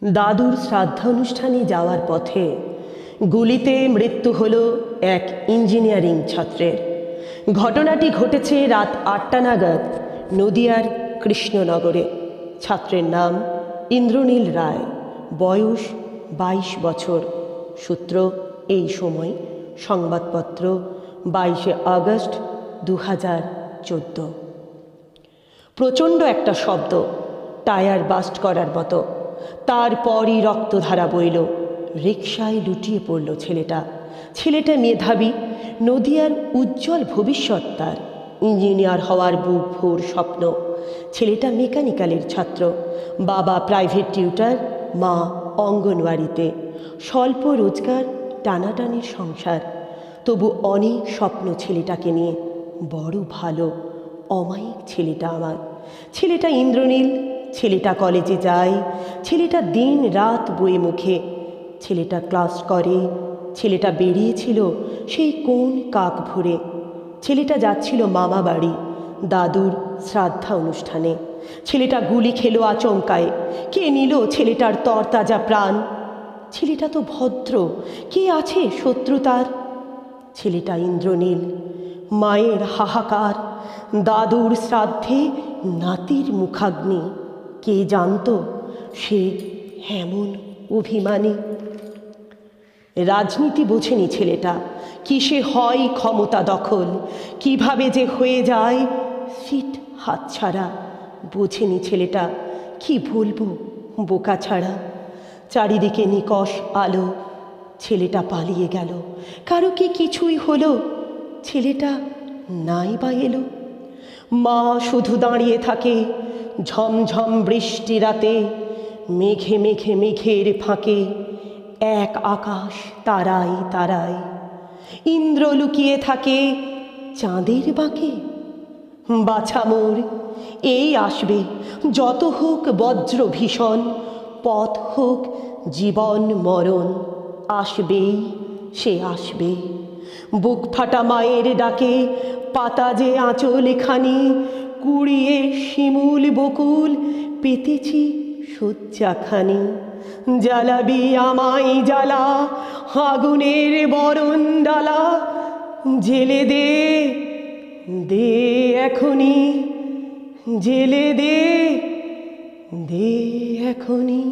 দাদুর শ্রাদ্ধানুষ্ঠানে যাওয়ার পথে গুলিতে মৃত্যু হলো এক ইঞ্জিনিয়ারিং ছাত্রের। ঘটনাটি ঘটেছে রাত ৮টা নাগাদ নদিয়ার কৃষ্ণনগরে। ছাত্রের নাম ইন্দ্রনীল রায়, বয়স ২২ বছর। সূত্র এই সময়, সংবাদপত্র ২২শে আগস্ট ২০১৪। প্রচণ্ড একটা শব্দ, টায়ার বাস্ট করার মতো। তারপরই রক্তধারা বইল। রিকশায় লুটিয়ে পড়ল ছেলেটা মেধাবী, নদিয়ার উজ্জ্বল ভবিষ্যৎ তার। ইঞ্জিনিয়ার হওয়ার বুক ভোর স্বপ্ন। ছেলেটা মেকানিক্যালের ছাত্র, বাবা প্রাইভেট টিউটার, মা অঙ্গনওয়াড়িতে। স্বল্প রোজগার, টানাটানির সংসার। তবু অনেক স্বপ্ন ছেলেটাকে নিয়ে। বড় ভালো, অমায়িক ছেলেটা আমার। ছেলেটা ইন্দ্রনীল। ছেলেটা কলেজে যায়, ছেলেটা দিন রাত বইয়ে মুখে। ছেলেটা ক্লাস করে। ছেলেটা বেরিয়েছিল সেই কোন কাক ভরে। ছেলেটা যাচ্ছিল মামা বাড়ি দাদুর শ্রাদ্ধা অনুষ্ঠানে। ছেলেটা গুলি খেলো আচমকায়। কে নিল ছেলেটার তরতাজা প্রাণ? ছেলেটা তো ভদ্র, কে আছে শত্রু তার? ছেলেটা ইন্দ্রনীল। মায়ের হাহাকার, দাদুর শ্রাদ্ধে নাতির মুখাগ্নি। কে জানত সে এমন অভিমানী? রাজনীতি বোঝেনি ছেলেটা, কিসে হয় ক্ষমতা দখল, কিভাবে যে হয়ে যায় সিট হাতছাড়া। বোঝেনি ছেলেটা, কি বলবো বোকা ছাড়া। চারিদিকে নিকষ আলো। ছেলেটা পালিয়ে গেল, কারো কি কিছুই হলো? ছেলেটা নাই বা এলো। মা শুধু দাঁড়িয়ে থাকে ঝমঝম বৃষ্টি রাতে। মেঘে মেঘে মেঘের ফাঁকে এক আকাশ তারায় তারায়। ইন্দ্র লুকিয়ে থাকে চাঁদের বাঁকে। বাছা মোর, এই আসবে, যত হোক বজ্র ভীষণ, পথ হোক জীবন মরণ। আসবেই সে আসবে। বুক ফাটা মায়ের ডাকে পাতা যে আঁচল খানি, কুড়িয়ে শিমুল বকুল পেতেছি শয্যাখানি। জ্বালাবি আমায় জ্বালা, আগুনের বরণ ডালা। জেলে দে, দে এখনি, জেলে দে, দে এখনি।